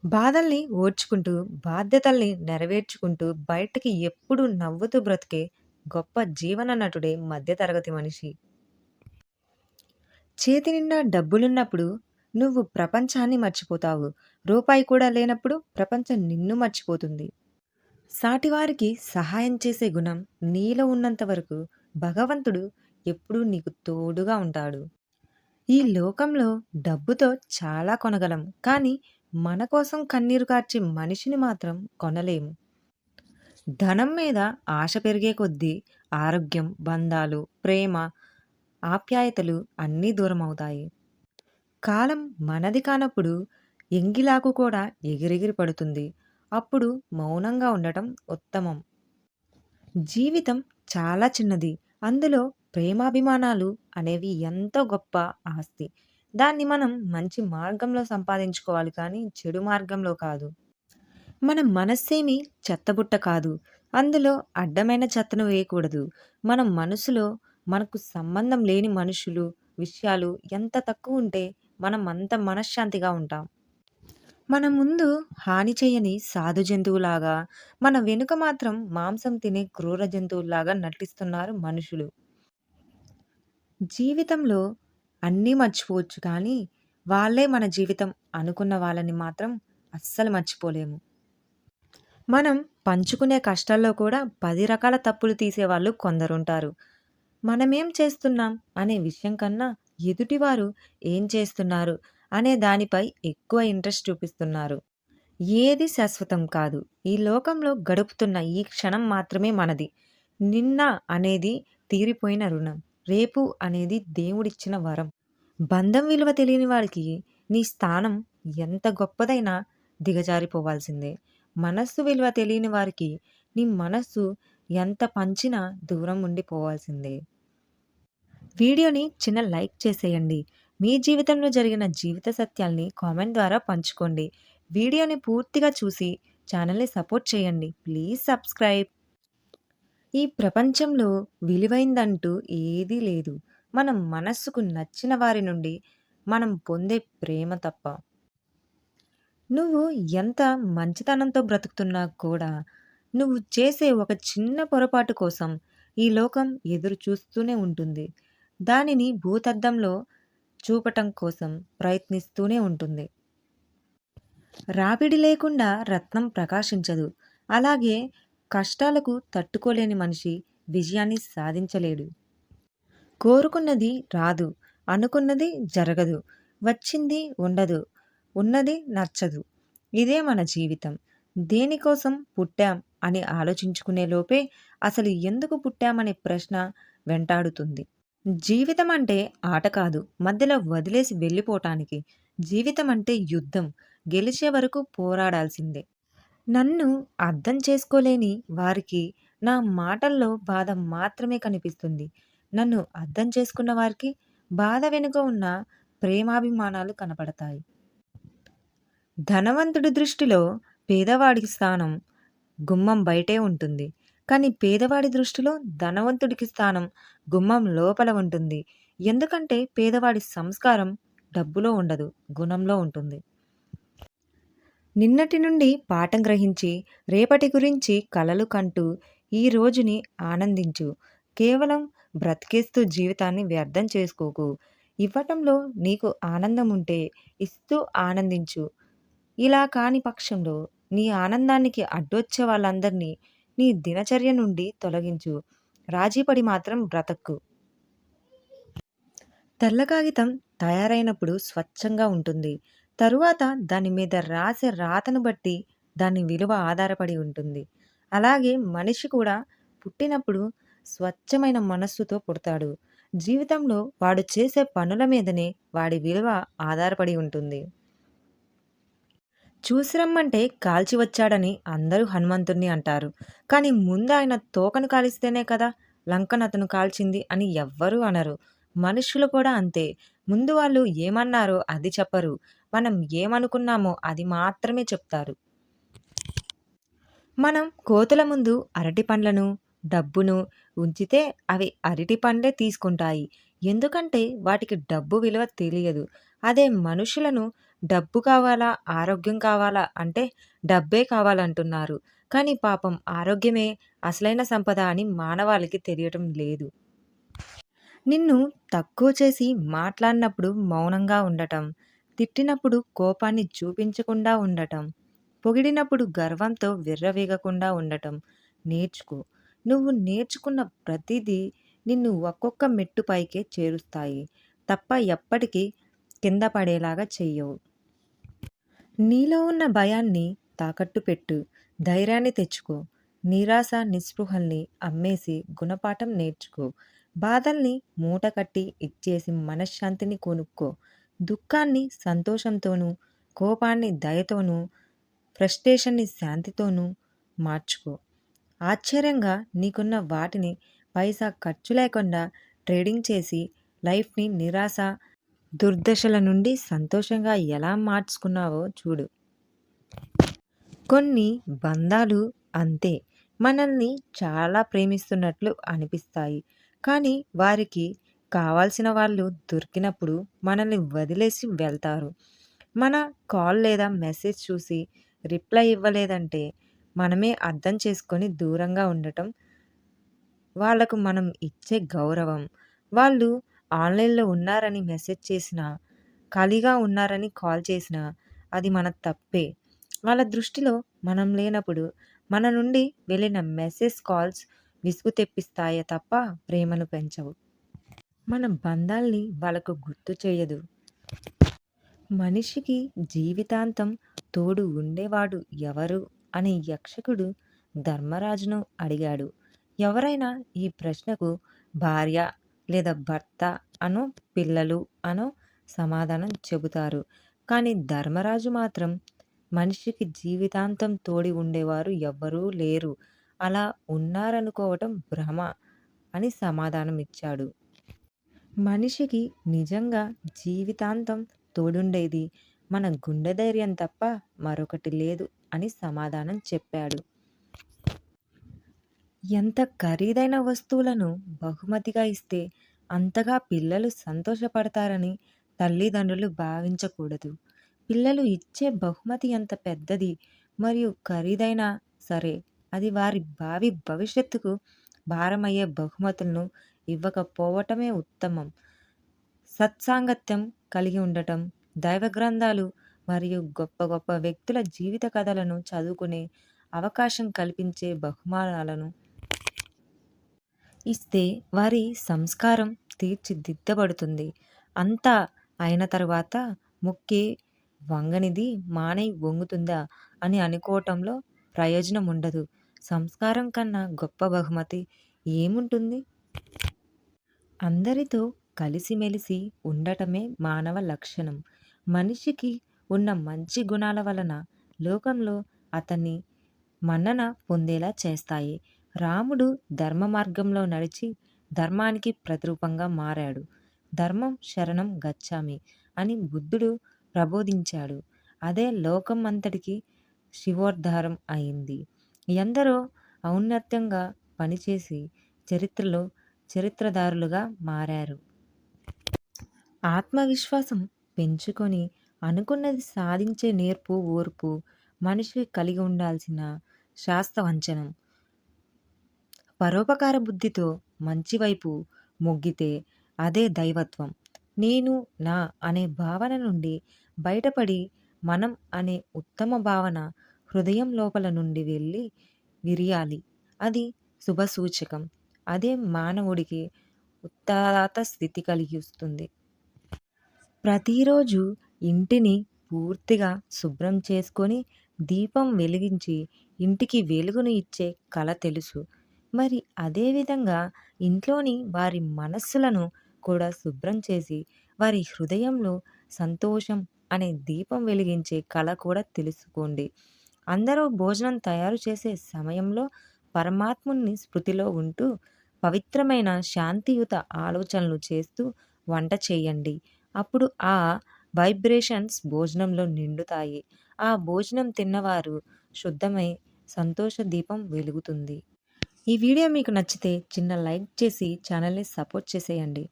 బాధల్ని ఓర్చుకుంటూ, బాధ్యతల్ని నెరవేర్చుకుంటూ, బయటకి ఎప్పుడూ నవ్వుతూ బ్రతికే గొప్ప జీవన నటుడే మధ్య తరగతి మనిషి. చేతి నిండా డబ్బులున్నప్పుడు నువ్వు ప్రపంచాన్ని మర్చిపోతావు. రూపాయి కూడా లేనప్పుడు ప్రపంచం నిన్ను మర్చిపోతుంది. సాటివారికి సహాయం చేసే గుణం నీలో ఉన్నంత వరకు భగవంతుడు ఎప్పుడూ నీకు తోడుగా ఉంటాడు. ఈ లోకంలో డబ్బుతో చాలా కొనగలం. కానీ మన కోసం కన్నీరు కార్చే మనిషిని మాత్రం కొనలేము. ధనం మీద ఆశ పెరిగే కొద్దీ ఆరోగ్యం, బంధాలు, ప్రేమ, ఆప్యాయతలు అన్నీ దూరమవుతాయి. కాలం మనది కానప్పుడు ఎంగిలాకు కూడా ఎగిరెగిరి పడుతుంది. అప్పుడు మౌనంగా ఉండటం ఉత్తమం. జీవితం చాలా చిన్నది. అందులో ప్రేమాభిమానాలు అనేవి ఎంతో గొప్ప ఆస్తి. దాన్ని మనం మంచి మార్గంలో సంపాదించుకోవాలి కానీ చెడు మార్గంలో కాదు. మన మనస్సేమి చెత్తబుట్ట కాదు. అందులో అడ్డమైన చెత్తను వేయకూడదు. మన మనసులో మనకు సంబంధం లేని మనుషులు, విషయాలు ఎంత తక్కువ ఉంటే మనం అంత మనశ్శాంతిగా ఉంటాం. మన ముందు హాని చేయని సాధు జంతువులాగా, మన వెనుక మాత్రం మాంసం తినే క్రూర జంతువుల్లాగా నటిస్తున్నారు మనుషులు. జీవితంలో అన్నీ మర్చిపోవచ్చు కానీ, వాళ్ళే మన జీవితం అనుకున్న వాళ్ళని మాత్రం అస్సలు మర్చిపోలేము. మనం పంచుకునే కష్టాల్లో కూడా 10 రకాల తప్పులు తీసేవాళ్ళు కొందరుంటారు. మనమేం చేస్తున్నాం అనే విషయం కన్నా, ఎదుటివారు ఏం చేస్తున్నారు అనే దానిపై ఎక్కువ ఇంట్రెస్ట్ చూపిస్తున్నారు. ఏది శాశ్వతం కాదు. ఈ లోకంలో గడుపుతున్న ఈ క్షణం మాత్రమే మనది. నిన్న అనేది తీరిపోయిన రుణం. రేపు అనేది దేవుడిచ్చిన వరం. బంధం విలువ తెలియని వాడికి నీ స్థానం ఎంత గొప్పదైనా దిగజారిపోవాల్సిందే. మనస్సు విలువ తెలియని వారికి నీ మనస్సు ఎంత పంచినా దూరం ఉండిపోవాల్సిందే. వీడియోని చిన్న లైక్ చేసేయండి. మీ జీవితంలో జరిగిన జీవిత సత్యాల్ని కామెంట్ ద్వారా పంచుకోండి. వీడియోని పూర్తిగా చూసి ఛానల్ని సపోర్ట్ చేయండి. Please subscribe. ఈ ప్రపంచంలో విలువైందంటూ ఏదీ లేదు. మనం మనస్సుకు నచ్చిన వారి నుండి మనం పొందే ప్రేమ తప్ప. నువ్వు ఎంత మంచితనంతో బ్రతుకుతున్నా కూడా నువ్వు చేసే ఒక చిన్న పొరపాటు కోసం ఈ లోకం ఎదురు చూస్తూనే ఉంటుంది. దానిని భూతద్దంలో చూపటం కోసం ప్రయత్నిస్తూనే ఉంటుంది. రాపిడి లేకుండా రత్నం ప్రకాశించదు. అలాగే కష్టాలకు తట్టుకోలేని మనిషి విజయాన్ని సాధించలేడు. కోరుకున్నది రాదు, అనుకున్నది జరగదు, వచ్చింది ఉండదు, ఉన్నది నచ్చదు. ఇదే మన జీవితం. దేనికోసం పుట్టాం అని ఆలోచించుకునే లోపే అసలు ఎందుకు పుట్టామనే ప్రశ్న వెంటాడుతుంది. జీవితం అంటే ఆట కాదు, మధ్యలో వదిలేసి వెళ్ళిపోవటానికి. జీవితం అంటే యుద్ధం, గెలిచే వరకు పోరాడాల్సిందే. నన్ను అర్థం చేసుకోలేని వారికి నా మాటల్లో బాధ మాత్రమే కనిపిస్తుంది. నన్ను అర్థం చేసుకున్న వారికి బాధ వెనుక ఉన్న ప్రేమాభిమానాలు కనపడతాయి. ధనవంతుడి దృష్టిలో పేదవాడి స్థానం గుమ్మం బయటే ఉంటుంది. కానీ పేదవాడి దృష్టిలో ధనవంతుడికి స్థానం గుమ్మం లోపల ఉంటుంది. ఎందుకంటే పేదవాడి సంస్కారం డబ్బులో ఉండదు, గుణంలో ఉంటుంది. నిన్నటి నుండి పాఠం గ్రహించి రేపటి గురించి కలలు కంటూ ఈ రోజుని ఆనందించు. కేవలం బ్రతికేస్తూ జీవితాన్ని వ్యర్థం చేసుకోకు. ఇవ్వటంలో నీకు ఆనందం ఉంటే ఇస్తూ ఆనందించు. ఇలా కాని పక్షంలో నీ ఆనందానికి అడ్డొచ్చే వాళ్ళందరినీ నీ దినచర్య నుండి తొలగించు. రాజీపడి మాత్రం బ్రతక్కు. తెల్ల కాగితం తయారైనప్పుడు స్వచ్ఛంగా ఉంటుంది. తరువాత దాని మీద రాసే రాతను బట్టి దాని విలువ ఆధారపడి ఉంటుంది. అలాగే మనిషి కూడా పుట్టినప్పుడు స్వచ్ఛమైన మనస్సుతో పుడతాడు. జీవితంలో వాడు చేసే పనుల మీదనే వాడి విలువ ఆధారపడి ఉంటుంది. చూసి రమ్మంటే కాల్చి వచ్చాడని అందరూ హనుమంతుణ్ణి అంటారు. కానీ ముందు ఆయన తోకను కాలిస్తేనే కదా లంకను అతను కాల్చింది అని ఎవ్వరూ అనరు. మనుషులు కూడా అంతే. ముందు వాళ్ళు ఏమన్నారో అది చెప్పరు. మనం ఏమనుకున్నామో అది మాత్రమే చెప్తారు. మనం కోతుల ముందు అరటి పండ్లను, డబ్బును ఉంచితే అవి అరటి పండ్లే తీసుకుంటాయి. ఎందుకంటే వాటికి డబ్బు విలువ తెలియదు. అదే మనుషులను డబ్బు కావాలా, ఆరోగ్యం కావాలా అంటే డబ్బే కావాలంటున్నారు. కానీ పాపం ఆరోగ్యమే అసలైన సంపద అని మానవాళికి తెలియటం లేదు. నిన్ను తక్కువ చేసి మాట్లాడినప్పుడు మౌనంగా ఉండటం, తిట్టినప్పుడు కోపాన్ని చూపించకుండా ఉండటం, పొగిడినప్పుడు గర్వంతో విర్రవీగకుండా ఉండటం నేర్చుకో. నువ్వు నేర్చుకున్న ప్రతిదీ నిన్ను ఒక్కొక్క మెట్టు పైకే చేరుస్తాయి తప్ప ఎప్పటికీ కింద పడేలాగా చెయ్యవు. నీలో ఉన్న భయాన్ని తాకట్టు పెట్టు. ధైర్యాన్ని తెచ్చుకో. నిరాశ, నిస్పృహల్ని అమ్మేసి గుణపాఠం నేర్చుకో. బాధల్ని మూటకట్టి ఇచ్చేసి మనశ్శాంతిని కొనుక్కో. దుఃఖాన్ని సంతోషంతోనూ, కోపాన్ని దయతోనూ, ఫ్రస్ట్రేషన్‌ని శాంతితోనూ మార్చుకో. ఆశ్చర్యంగా నీకున్న వాటిని పైసా ఖర్చు లేకుండా ట్రేడింగ్ చేసి లైఫ్‌ని నిరాశ, దుర్దశల నుండి సంతోషంగా ఎలా మార్చుకున్నావో చూడు. కొన్ని బంధాలు అంతే. మనల్ని చాలా ప్రేమిస్తున్నట్లు అనిపిస్తాయి. కానీ వారికి కావాల్సిన వాళ్ళు దొరికినప్పుడు మనల్ని వదిలేసి వెళ్తారు. మన కాల్ లేదా మెసేజ్ చూసి రిప్లై ఇవ్వలేదంటే మనమే అర్థం చేసుకొని దూరంగా ఉండటం వాళ్ళకు మనం ఇచ్చే గౌరవం. వాళ్ళు ఆన్‌లైన్‌లో ఉన్నారని మెసేజ్ చేసినా, ఖాళీగా ఉన్నారని కాల్ చేసినా అది మన తప్పే. వాళ్ళ దృష్టిలో మనం లేనప్పుడు మన నుండి వెళ్ళిన మెసేజ్, కాల్స్ విసుగు తెప్పిస్తాయే తప్ప ప్రేమను పెంచవు. మన బంధాల్ని వాళ్ళకు గుర్తు చేయదు. మనిషికి జీవితాంతం తోడు ఉండేవాడు ఎవరు అని యక్షకుడు ధర్మరాజును అడిగాడు. ఎవరైనా ఈ ప్రశ్నకు భార్య లేదా భర్త అనో, పిల్లలు అనో సమాధానం చెబుతారు. కానీ ధర్మరాజు మాత్రం మనిషికి జీవితాంతం తోడి ఉండేవారు ఎవ్వరూ లేరు. అలా ఉన్నారనుకోవటం భ్రమ అని సమాధానం ఇచ్చాడు. మనిషికి నిజంగా జీవితాంతం తోడుండేది మన గుండె ధైర్యం తప్ప మరొకటి లేదు అని సమాధానం చెప్పాడు. ఎంత ఖరీదైన వస్తువులను బహుమతిగా ఇస్తే అంతగా పిల్లలు సంతోషపడతారని తల్లిదండ్రులు భావించకూడదు. పిల్లలు ఇచ్చే బహుమతి ఎంత పెద్దది మరియు ఖరీదైనా సరే అది వారి భావి భవిష్యత్తుకు భారమయ్యే బహుమతులను ఇవ్వకపోవటమే ఉత్తమం. సత్సాంగత్యం కలిగి ఉండటం, దైవ గ్రంథాలు మరియు గొప్ప గొప్ప వ్యక్తుల జీవిత కథలను చదువుకునే అవకాశం కల్పించే బహుమానాలను ఇస్తే వారి సంస్కారం తీర్చిదిద్దబడుతుంది. అంతా అయిన తరువాత మొక్కే వంగనిది మానై వంగుతుందా అని అనుకోవటంలో ప్రయోజనం ఉండదు. సంస్కారం కన్నా గొప్ప బహుమతి ఏముంటుంది? అందరితో కలిసిమెలిసి ఉండటమే మానవ లక్షణం. మనిషికి ఉన్న మంచి గుణాల వలన లోకంలో అతన్ని మన్నన పొందేలా చేస్తాయి. రాముడు ధర్మ మార్గంలో నడిచి ధర్మానికి ప్రతిరూపంగా మారాడు. ధర్మం శరణం గచ్చామి అని బుద్ధుడు ప్రబోధించాడు. అదే లోకం అంతటికి శివోద్ధారం అయింది. ఎందరో ఔన్నత్యంగా పనిచేసి చరిత్రలో చరిత్రధారులుగా మారారు. ఆత్మవిశ్వాసం పెంచుకొని అనుకున్నది సాధించే నేర్పు, ఓర్పు మనిషి కలిగి ఉండాల్సిన శాస్త్రవంచనం. పరోపకార బుద్ధితో మంచివైపు మొగ్గితే అదే దైవత్వం. నేను, నా అనే భావన నుండి బయటపడి మనం అనే ఉత్తమ భావన హృదయం లోపల నుండి వెళ్ళి విరియాలి. అది శుభసూచకం. అదే మానవుడికి ఉత్తరాత స్థితి కలిగిస్తుంది. ప్రతిరోజు ఇంటిని పూర్తిగా శుభ్రం చేసుకొని దీపం వెలిగించి ఇంటికి వెలుగును ఇచ్చే కళ తెలుసు. మరి అదేవిధంగా ఇంట్లోని వారి మనస్సులను కూడా శుభ్రం చేసి వారి హృదయంలో సంతోషం అనే దీపం వెలిగించే కళ కూడా తెలుసుకోండి. అందరూ భోజనం తయారు చేసే సమయంలో పరమాత్ముని స్మృతిలో ఉంటూ పవిత్రమైన శాంతియుత ఆలోచనలు చేస్తూ వంట చేయండి. అప్పుడు ఆ వైబ్రేషన్స్ భోజనంలో నిండుతాయి. ఆ భోజనం తిన్నవారు శుద్ధమై సంతోష దీపం వెలుగుతుంది. ఈ వీడియో మీకు నచ్చితే చిన్న లైక్ చేసి ఛానల్ని సపోర్ట్ చేసేయండి.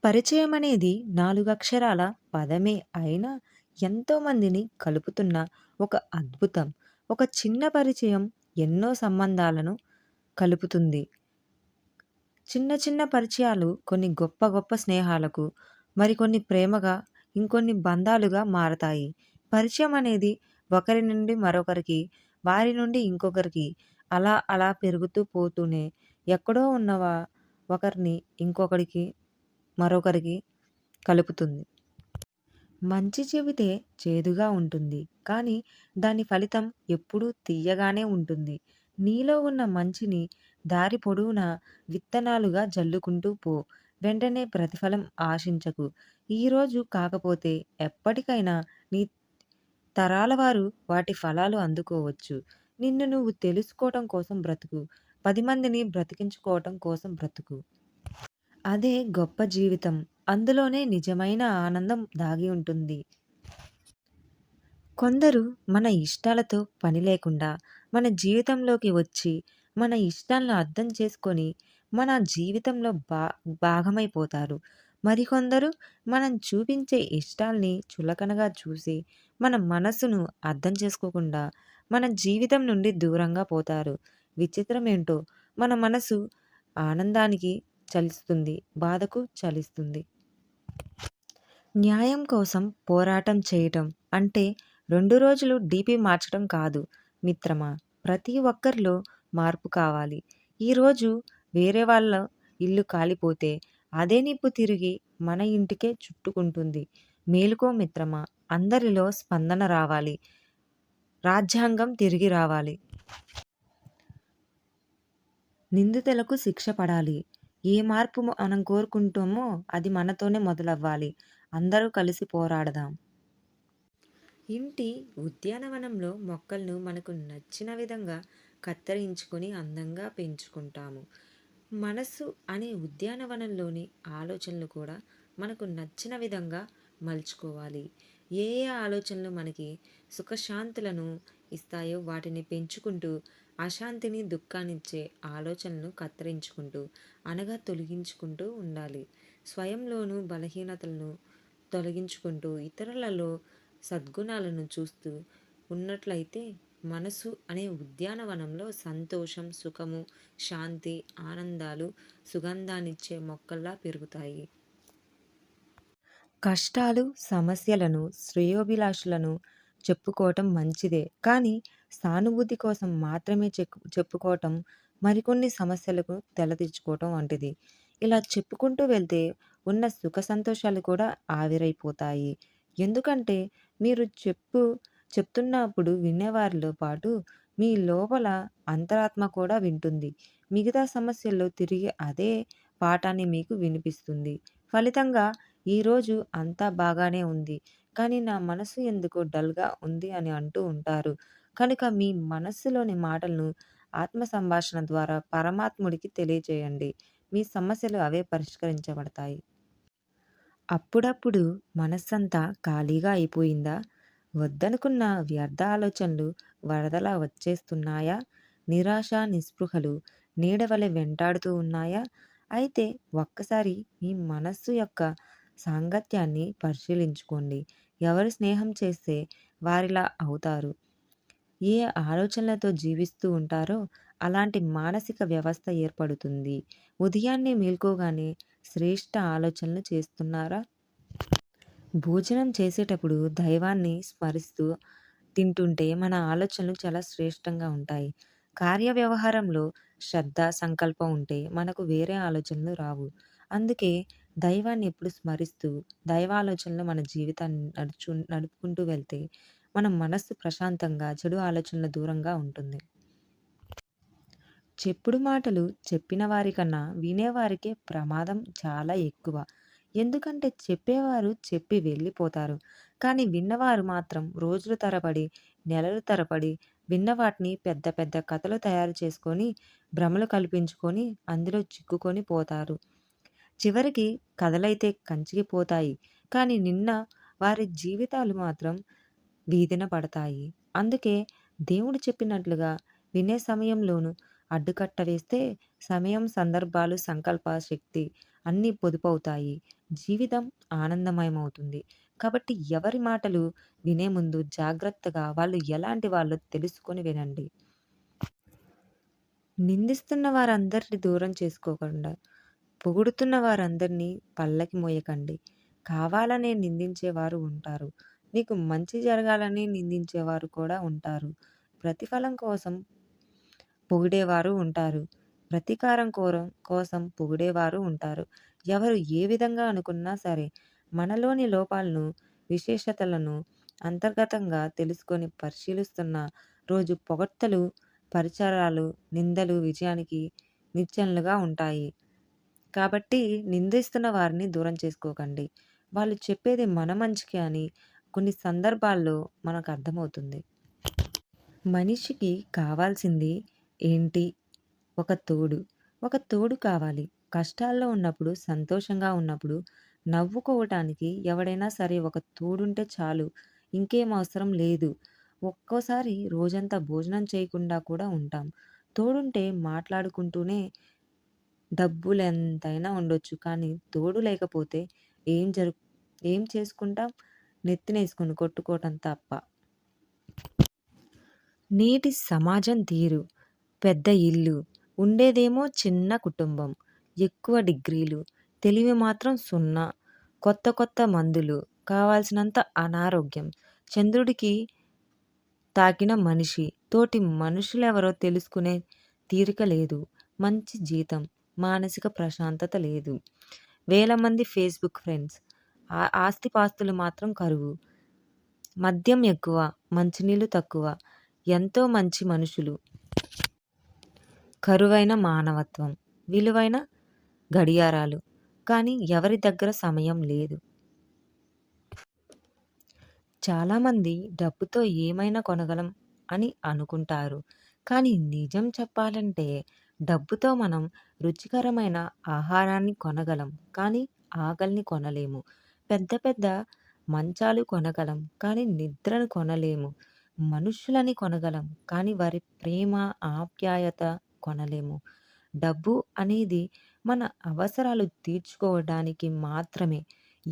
పరిచయం అనేది 4 అక్షరాల పదమే అయినా ఎంతోమందిని కలుపుతున్న ఒక అద్భుతం. ఒక చిన్న పరిచయం ఎన్నో సంబంధాలను కలుపుతుంది. చిన్న చిన్న పరిచయాలు కొన్ని గొప్ప గొప్ప స్నేహాలకు, మరికొన్ని ప్రేమగా, ఇంకొన్ని బంధాలుగా మారతాయి. పరిచయం అనేది ఒకరి నుండి మరొకరికి, వారి నుండి ఇంకొకరికి అలా అలా పెరుగుతూ పోతూనే ఎక్కడో ఒకరిని ఇంకొకడికి, మరొకరికి కలుపుతుంది. మంచి చెబితే చేదుగా ఉంటుంది. కానీ దాని ఫలితం ఎప్పుడూ తియ్యగానే ఉంటుంది. నీలో ఉన్న మంచిని దారి పొడవునా విత్తనాలుగా జల్లుకుంటూ పో. వెంటనే ప్రతిఫలం ఆశించకు. ఈరోజు కాకపోతే ఎప్పటికైనా నీ తరాల వారు వాటి ఫలాలు అందుకోవచ్చు. నిన్ను నువ్వు తెలుసుకోవటం కోసం బ్రతుకు. 10 మందిని బ్రతికించుకోవటం కోసం బ్రతుకు. అదే గొప్ప జీవితం. అందులోనే నిజమైన ఆనందం దాగి ఉంటుంది. కొందరు మన ఇష్టాలతో పని లేకుండా మన జీవితంలోకి వచ్చి, మన ఇష్టాలను అర్థం చేసుకొని, మన జీవితంలో భాగమైపోతారు. మరికొందరు మనం చూపించే ఇష్టాల్ని చులకనగా చూసి, మన మనసును అర్థం చేసుకోకుండా, మన జీవితం నుండి దూరంగా పోతారు. విచిత్రమేంటో మన మనసు ఆనందానికి చలిస్తుంది, బాధకు చలిస్తుంది. న్యాయం కోసం పోరాటం చేయటం అంటే 2 రోజులు డీపీ మార్చడం కాదు మిత్రమా. ప్రతి ఒక్కరిలో మార్పు కావాలి. ఈరోజు వేరే వాళ్ళ ఇల్లు కాలిపోతే అదే నిప్పు తిరిగి మన ఇంటికే చుట్టుకుంటుంది. మేలుకో మిత్రమా, అందరిలో స్పందన రావాలి. రాజ్యాంగం తిరిగి రావాలి. నిందితులకు శిక్ష పడాలి. ఏ మార్పు మనం కోరుకుంటామో అది మనతోనే మొదలవ్వాలి. అందరూ కలిసి పోరాడదాం. ఇంటి ఉద్యానవనంలో మొక్కలను మనకు నచ్చిన విధంగా కత్తిరించుకొని అందంగా పెంచుకుంటాము. మనసు అనే ఉద్యానవనంలోని ఆలోచనలు కూడా మనకు నచ్చిన విధంగా మలుచుకోవాలి. ఏ ఏ ఆలోచనలు మనకి సుఖశాంతులను ఇస్తాయో వాటిని పెంచుకుంటూ, అశాంతిని దుఃఖాన్నిచ్చే ఆలోచనలను కత్తిరించుకుంటూ, అనగా తొలగించుకుంటూ ఉండాలి. స్వయంలోనూ బలహీనతలను తొలగించుకుంటూ, ఇతరులలో సద్గుణాలను చూస్తూ ఉన్నట్లయితే మనసు అనే ఉద్యానవనంలో సంతోషం, సుఖము, శాంతి, ఆనందాలు సుగంధాన్నిచ్చే మొక్కల్లా పెరుగుతాయి. కష్టాలు, సమస్యలను, శ్రేయోభిలాషులను చెప్పుకోవటం మంచిదే. కానీ సానుభూతి కోసం మాత్రమే చెప్పుకోవటం మరికొన్ని సమస్యలకు తెలదెచ్చుకోవటం వంటిది. ఇలా చెప్పుకుంటూ వెళ్తే ఉన్న సుఖ సంతోషాలు కూడా ఆవిరైపోతాయి. ఎందుకంటే మీరు చెప్తున్నప్పుడు వినేవారితో పాటు మీ లోపల అంతరాత్మ కూడా వింటుంది. మిగతా సమస్యల్లో తిరిగి అదే పాఠాన్ని మీకు వినిపిస్తుంది. ఫలితంగా ఈరోజు అంతా బాగానే ఉంది. కానీ నా మనసు ఎందుకో డల్‌గా ఉంది అని అంటూ ఉంటారు. కనుక మీ మనస్సులోని మాటలను ఆత్మ సంభాషణ ద్వారా పరమాత్ముడికి తెలియజేయండి. మీ సమస్యలు అవే పరిష్కరించబడతాయి. అప్పుడప్పుడు మనస్సంతా ఖాళీగా అయిపోయిందా? వద్దనుకున్న వ్యర్థ ఆలోచనలు వరదలా వచ్చేస్తున్నాయా? నిరాశ, నిస్పృహలు నీడవలె వెంటాడుతూ ఉన్నాయా? అయితే ఒక్కసారి మీ మనస్సు యొక్క సాంగత్యాన్ని పరిశీలించుకోండి. ఎవరు స్నేహం చేస్తే వారిలా అవుతారు. ఏ ఆలోచనలతో జీవిస్తూ ఉంటారో అలాంటి మానసిక వ్యవస్థ ఏర్పడుతుంది. ఉదయాన్నే మేల్కోగానే శ్రేష్ఠ ఆలోచనలు చేస్తున్నారా? భోజనం చేసేటప్పుడు దైవాన్ని స్మరిస్తూ తింటుంటే మన ఆలోచనలు చాలా శ్రేష్టంగా ఉంటాయి. కార్య వ్యవహారంలో శ్రద్ధ, సంకల్పం ఉంటే మనకు వేరే ఆలోచనలు రావు. అందుకే దైవాన్ని ఎప్పుడు స్మరిస్తూ దైవాలోచనలు మన జీవితాన్ని నడుపుకుంటూ వెళ్తే మన మనస్సు ప్రశాంతంగా, చెడు ఆలోచనల దూరంగా ఉంటుంది. చెప్పుడు మాటలు చెప్పిన వారికన్నా వినేవారికే ప్రమాదం చాలా ఎక్కువ. ఎందుకంటే చెప్పేవారు చెప్పి వెళ్ళిపోతారు. కానీ విన్నవారు మాత్రం రోజుల తరబడి, నెలల తరబడి విన్న వాటిని పెద్ద పెద్ద కథలు తయారు చేసుకొని, భ్రమలు కల్పించుకొని అందులో చిక్కుకొని పోతారు. చివరికి కథలైతే కంచికి పోతాయి. కానీ నిన్న వారి జీవితాలు మాత్రం వీధిన పడతాయి. అందుకే దేవుడు చెప్పినట్లుగా వినే సమయంలోనూ అడ్డుకట్ట వేస్తే సమయం, సందర్భాలు, సంకల్ప శక్తి అన్నీ పొదుపవుతాయి. జీవితం ఆనందమయమవుతుంది. కాబట్టి ఎవరి మాటలు వినే ముందు జాగ్రత్తగా వాళ్ళు ఎలాంటి వాళ్ళో తెలుసుకొని వినండి. నిందిస్తున్న వారందరిని దూరం చేసుకోకుండా, పొగుడుతున్న వారందరినీ పల్లకి మోయకండి. కావాలనే నిందించేవారు ఉంటారు. నీకు మంచి జరగాలని నిందించేవారు కూడా ఉంటారు. ప్రతిఫలం కోసం పొగిడేవారు ఉంటారు. ప్రతీకారం కోసం పొగిడేవారు ఉంటారు. ఎవరు ఏ విధంగా అనుకున్నా సరే, మనలోని లోపాలను, విశేషతలను అంతర్గతంగా తెలుసుకొని పరిశీలిస్తున్న రోజు పొగడ్తలు, పరిచయాలు, నిందలు విజయానికి నిచ్చెనలుగా ఉంటాయి. కాబట్టి నిందిస్తున్న వారిని దూరం చేసుకోకండి. వాళ్ళు చెప్పేది మన మంచికే అని కొన్ని సందర్భాల్లో మనకు అర్థమవుతుంది. మనిషికి కావాల్సింది ఏంటి? ఒక తోడు. ఒక తోడు కావాలి. కష్టాల్లో ఉన్నప్పుడు, సంతోషంగా ఉన్నప్పుడు నవ్వుకోవటానికి ఎవడైనా సరే ఒక తోడుంటే చాలు. ఇంకేం అవసరం లేదు. ఒక్కోసారి రోజంతా భోజనం చేయకుండా కూడా ఉంటాం. తోడుంటే మాట్లాడుకుంటూనే డబ్బులెంతైనా ఉండొచ్చు. కానీ తోడు లేకపోతే ఏం జరు ఏం చేసుకుంటాం? నెత్తినేసుకొని కొట్టుకోవటం తప్ప. నేటి సమాజం తీరు. పెద్ద ఇల్లు. ఉండేదేమో చిన్న కుటుంబం. ఎక్కువ డిగ్రీలు. తెలివి మాత్రం సున్నా. కొత్త కొత్త మందులు. కావాల్సినంత అనారోగ్యం. చంద్రుడికి తాకిన మనిషి. తోటి మనుషులెవరో తెలుసుకునే తీరిక లేదు. మంచి జీతం. మానసిక ప్రశాంతత లేదు. వేల మంది ఫేస్‌బుక్ ఫ్రెండ్స్. ఆస్తిపాస్తులు మాత్రం కరువు. మద్యం ఎక్కువ. మంచినీళ్ళు తక్కువ. ఎంతో మంచి మనుషులు. కరువైన మానవత్వం. విలువైన గడియారాలు. కానీ ఎవరి దగ్గర సమయం లేదు. చాలామంది డబ్బుతో ఏమైనా కొనగలం అని అనుకుంటారు. కానీ నిజం చెప్పాలంటే డబ్బుతో మనం రుచికరమైన ఆహారాన్ని కొనగలం. కానీ ఆకలిని కొనలేము. పెద్ద పెద్ద మంచాలు కొనగలం. కానీ నిద్రను కొనలేము. మనుషులని కొనగలం. కానీ వారి ప్రేమ, ఆప్యాయత కొనలేము. డబ్బు అనేది మన అవసరాలు తీర్చుకోవడానికి మాత్రమే.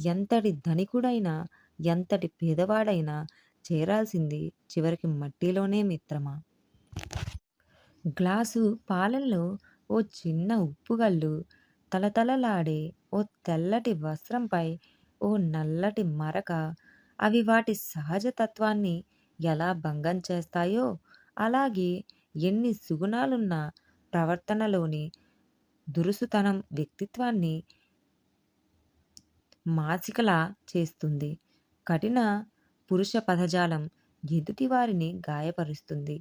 ఎంతటి ధనికుడైనా, ఎంతటి పేదవాడైనా చేరాల్సింది చివరికి మట్టిలోనే మిత్రమా. గ్లాసు పాలల్లో ఓ చిన్న ఉప్పుగల్లు, తళతళలాడే ఓ తెల్లటి వస్త్రంపై ఓ నల్లటి మరక అవి వాటి సహజ తత్వాన్ని ఎలా భంగం చేస్తాయో, అలాగే ఎన్ని సుగుణాలున్న ప్రవర్తనలోని దురుసుతనం వ్యక్తిత్వాన్ని మాసికలా చేస్తుంది. కఠిన పురుష పదజాలం ఎదుటివారిని గాయపరుస్తుంది.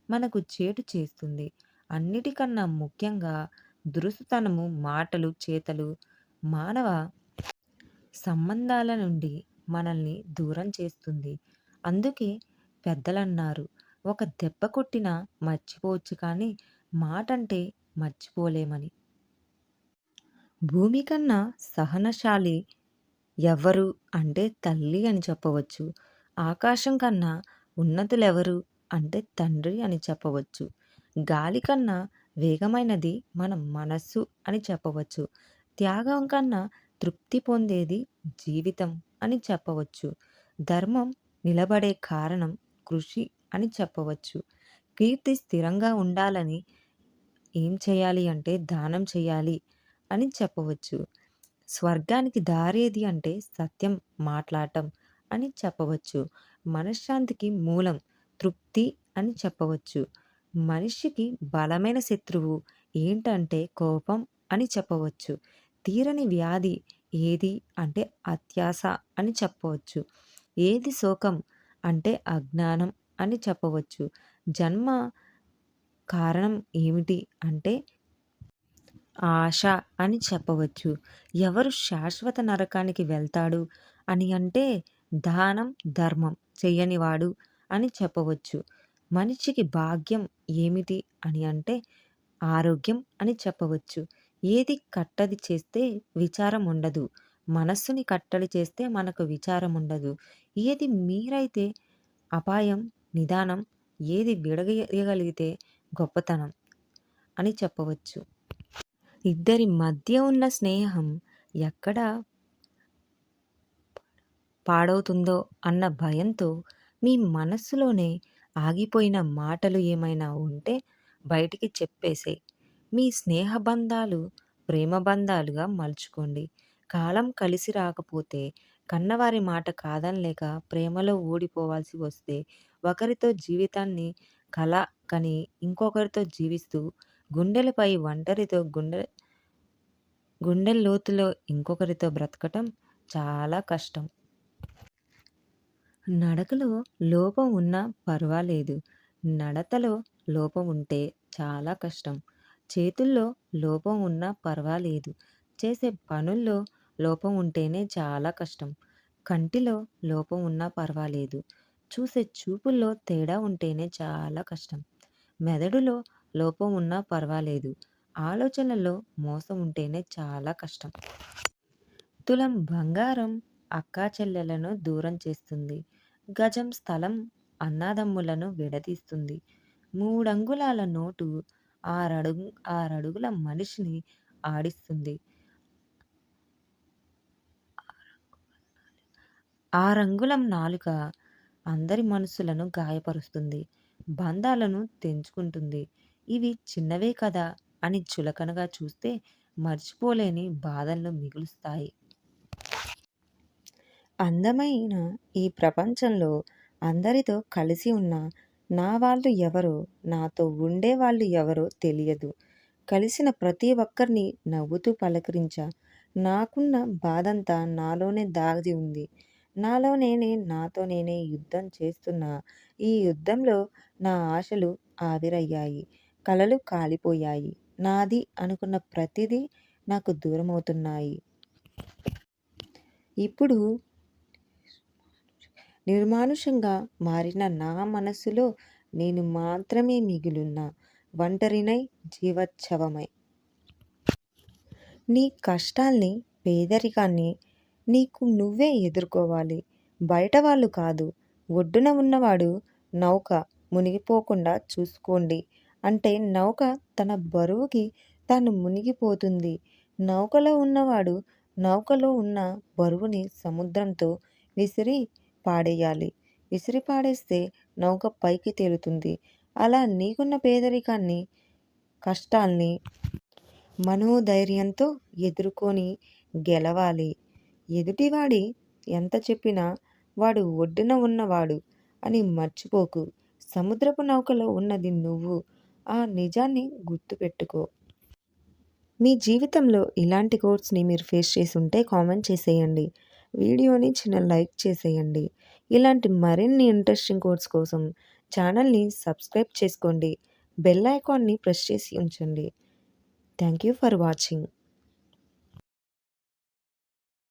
మనకు చేటు చేస్తుంది. అన్నిటికన్నా ముఖ్యంగా దురుసుతనము మాటలు, చేతలు మానవ సంబంధాల నుండి మనల్ని దూరం చేస్తుంది. అందుకే పెద్దలన్నారు, ఒక దెబ్బ కొట్టినా మర్చిపోవచ్చు కానీ మాటంటే మర్చిపోలేమని. భూమి కన్నా సహనశాలి ఎవ్వరు అంటే తల్లి అని చెప్పవచ్చు. ఆకాశం కన్నా ఉన్నతులెవరు అంటే తండ్రి అని చెప్పవచ్చు. గాలి కన్నా వేగమైనది మన మనస్సు అని చెప్పవచ్చు. త్యాగం కన్నా తృప్తి పొందేది జీవితం అని చెప్పవచ్చు. ధర్మం నిలబడే కారణం కృషి అని చెప్పవచ్చు. కీర్తి స్థిరంగా ఉండాలని ఏం చేయాలి అంటే దానం చేయాలి అని చెప్పవచ్చు. స్వర్గానికి దారేది అంటే సత్యం మాట్లాడటం అని చెప్పవచ్చు. మనశ్శాంతికి మూలం తృప్తి అని చెప్పవచ్చు. మనిషికి బలమైన శత్రువు ఏంటంటే కోపం అని చెప్పవచ్చు. తీరని వ్యాధి ఏది అంటే అత్యాశ అని చెప్పవచ్చు. ఏది శోకం అంటే అజ్ఞానం అని చెప్పవచ్చు. జన్మ కారణం ఏమిటి అంటే ఆశ అని చెప్పవచ్చు. ఎవరు శాశ్వత నరకానికి వెళ్తాడు అని అంటే దానం, ధర్మం చెయ్యనివాడు అని చెప్పవచ్చు. మనిషికి భాగ్యం ఏమిటి అని అంటే ఆరోగ్యం అని చెప్పవచ్చు. ఏది కట్టడి చేస్తే విచారం ఉండదు. మనస్సుని కట్టడి చేస్తే మనకు విచారం ఉండదు. ఏది మీరైతే అపాయం, నిదానం, ఏది విడదీయగలిగితే గొప్పతనం అని చెప్పవచ్చు. ఇద్దరి మధ్య ఉన్న స్నేహం ఎక్కడ పాడవుతుందో అన్న భయంతో మీ మనస్సులోనే ఆగిపోయిన మాటలు ఏమైనా ఉంటే బయటికి చెప్పేసేయ్. మీ స్నేహ బంధాలు ప్రేమ బంధాలుగా మలుచుకోండి. కాలం కలిసి రాకపోతే కన్నవారి మాట కాదనలేక ప్రేమలో ఓడిపోవాల్సి వస్తే ఒకరితో జీవితాన్ని కల కని ఇంకొకరితో జీవిస్తూ గుండెలపై ఒంటరితో గుండె లోతులో ఇంకొకరితో బ్రతకటం చాలా కష్టం. నడకలో లోపం ఉన్నా పర్వాలేదు. నడతలో లోపం ఉంటే చాలా కష్టం. చేతుల్లో లోపం ఉన్నా పర్వాలేదు. చేసే పనుల్లో లోపం ఉంటేనే చాలా కష్టం. కంటిలో లోపం ఉన్నా పర్వాలేదు. చూసే చూపుల్లో తేడా ఉంటేనే చాలా కష్టం. మెదడులో లోపం ఉన్నా పర్వాలేదు. ఆలోచనలో మోసం ఉంటేనే చాలా కష్టం. తులం బంగారం అక్కా చెల్లెలను దూరం చేస్తుంది. గజం స్థలం అన్నదమ్ములను విడదీస్తుంది. మూడంగుళాల నోటు ఆరడుగుల మనిషిని ఆడిస్తుంది. ఆరంగుళం నాలుక అందరి మనసులను గాయపరుస్తుంది. బంధాలను తెంచుకుంటుంది. ఇవి చిన్నవే కదా అని చులకనగా చూస్తే మర్చిపోలేని బాధలను మిగులుస్తాయి. అందమైన ఈ ప్రపంచంలో అందరితో కలిసి ఉన్న నా వాళ్ళు ఎవరో, నాతో ఉండేవాళ్ళు ఎవరో తెలియదు. కలిసిన ప్రతి ఒక్కరిని నవ్వుతూ పలకరించా. నాకున్న బాధంతా నాలోనే దాగి ఉంది. నాలో నేనే నాతో నేనే యుద్ధం చేస్తున్నా. ఈ యుద్ధంలో నా ఆశలు ఆవిరయ్యాయి. కలలు కాలిపోయాయి. నాది అనుకున్న ప్రతిదీ నాకు దూరమవుతున్నాయి. ఇప్పుడు నిర్మానుషంగా మారిన నా మనసులో నేను మాత్రమే మిగిలున్నా. ఒంటరినై జీవచ్ఛవమై. నీ కష్టాల్ని, పేదరికాన్ని నీకు నువ్వే ఎదుర్కోవాలి. బయట వాళ్ళు కాదు. ఒడ్డున ఉన్నవాడు నౌక మునిగిపోకుండా చూసుకోండి అంటే నౌక తన బరువుకి తాను మునిగిపోతుంది. నౌకలో ఉన్నవాడు నౌకలో ఉన్న బరువుని సముద్రంతో విసిరి పాడేయాలి. విసిరి పాడేస్తే నౌక పైకి తేలుతుంది. అలా నీకున్న పేదరికాన్ని, కష్టాల్ని మనోధైర్యంతో ఎదుర్కొని గెలవాలి. ఎదుటివాడి ఎంత చెప్పినా వాడు ఒడ్డున ఉన్నవాడు అని మర్చిపోకు. సముద్రపు నౌకలో ఉన్నది నువ్వు. ఆ నిజాన్ని గుర్తుపెట్టుకో. మీ జీవితంలో ఇలాంటి కోట్స్ని మీరు ఫేస్ చేసి ఉంటే కామెంట్ చేసేయండి. వీడియోని చిన్న లైక్ చేసేయండి. ఇలాంటి మరిన్ని ఇంట్రెస్టింగ్ కోట్స్ కోసం ఛానల్ని సబ్స్క్రైబ్ చేసుకోండి. బెల్ ఐకాన్ని ప్రెస్ చేసి ఉంచండి. Thank you for watching.